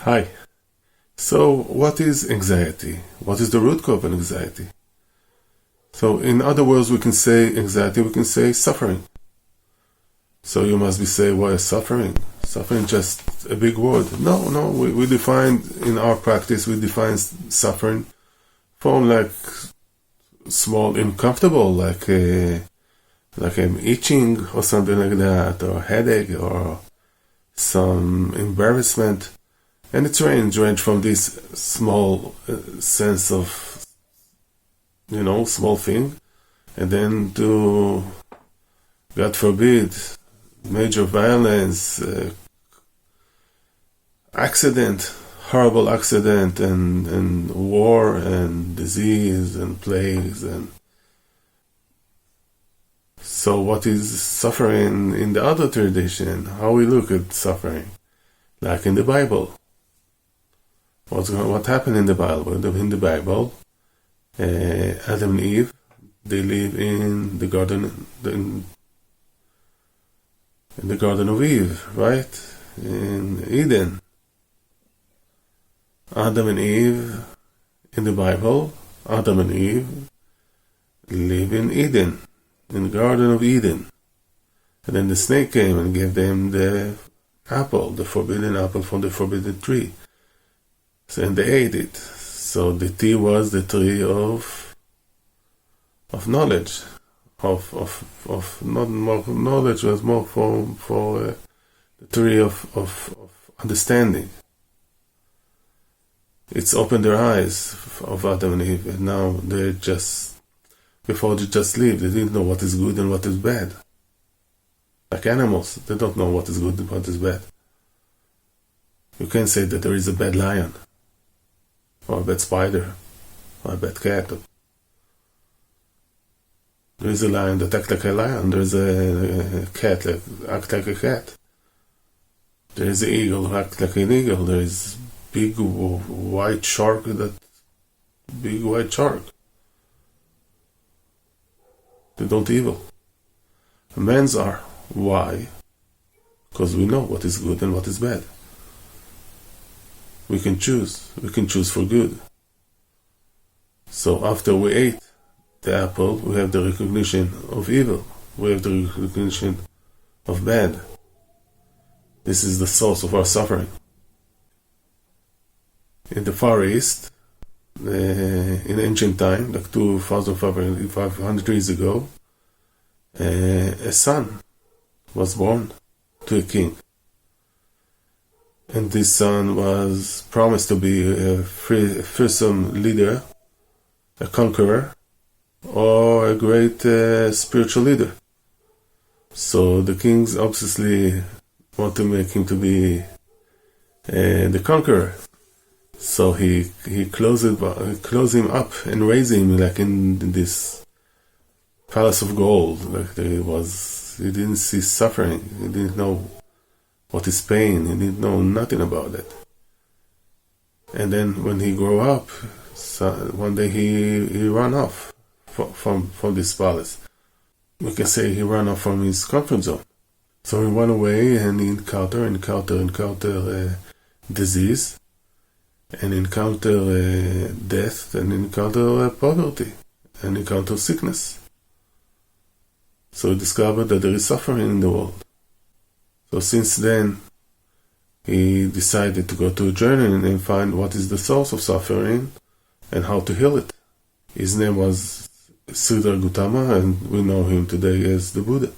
Hi. So, what is anxiety? What is the root cause of anxiety? So, in other words, we can say anxiety, we can say suffering. So, you must be saying, why is suffering? Suffering just a big word. No, we define, in our practice, we define suffering from like small uncomfortable, like itching or something like that, or headache, or some embarrassment. And it's range from this small sense of, small thing, and then to, God forbid, major violence, accident, horrible accident, and war, and disease, and plagues, and so what is suffering in the other tradition? How we look at suffering? Like in the Bible. What happened in the Bible? In the Bible, Adam and Eve, they live in the garden, in the Garden of Eve, right? In Eden. Adam and Eve, in the Bible, Adam and Eve live in Eden, in the Garden of Eden. And then the snake came and gave them the apple, the forbidden apple from the forbidden tree. And they ate it. So the tree was the tree of knowledge, of not more knowledge, was more for the tree of understanding. It's opened their eyes of Adam and Eve, and now they're before they just live, they didn't know what is good and what is bad. Like animals, they don't know what is good and what is bad. You can't say that there is a bad lion, or a bad spider, or a bad cat. There is a lion that acts like a lion. There is a cat that acts like a cat. There is an eagle who acts like an eagle. There is big white shark. They don't evil. Men's are. Why? Because we know what is good and what is bad. We can choose. We can choose for good. So after we ate the apple, we have the recognition of evil. We have the recognition of bad. This is the source of our suffering. In the Far East, in ancient time, like 2,500 years ago, a son was born to a king. And this son was promised to be a fearsome leader, a conqueror, or a great spiritual leader. So the kings obviously want to make him to be the conqueror. So he closed him up and raised him like in this palace of gold. Like he didn't see suffering. He didn't know what is pain. He didn't know nothing about it. And then when he grew up, one day he ran off from this palace. We can say he ran off from his comfort zone. So he ran away and he encountered disease, and encounter death, and encounter poverty, and encounter sickness. So he discovered that there is suffering in the world. So since then, he decided to go to a journey and find what is the source of suffering and how to heal it. His name was Siddhartha Gautama, and we know him today as the Buddha.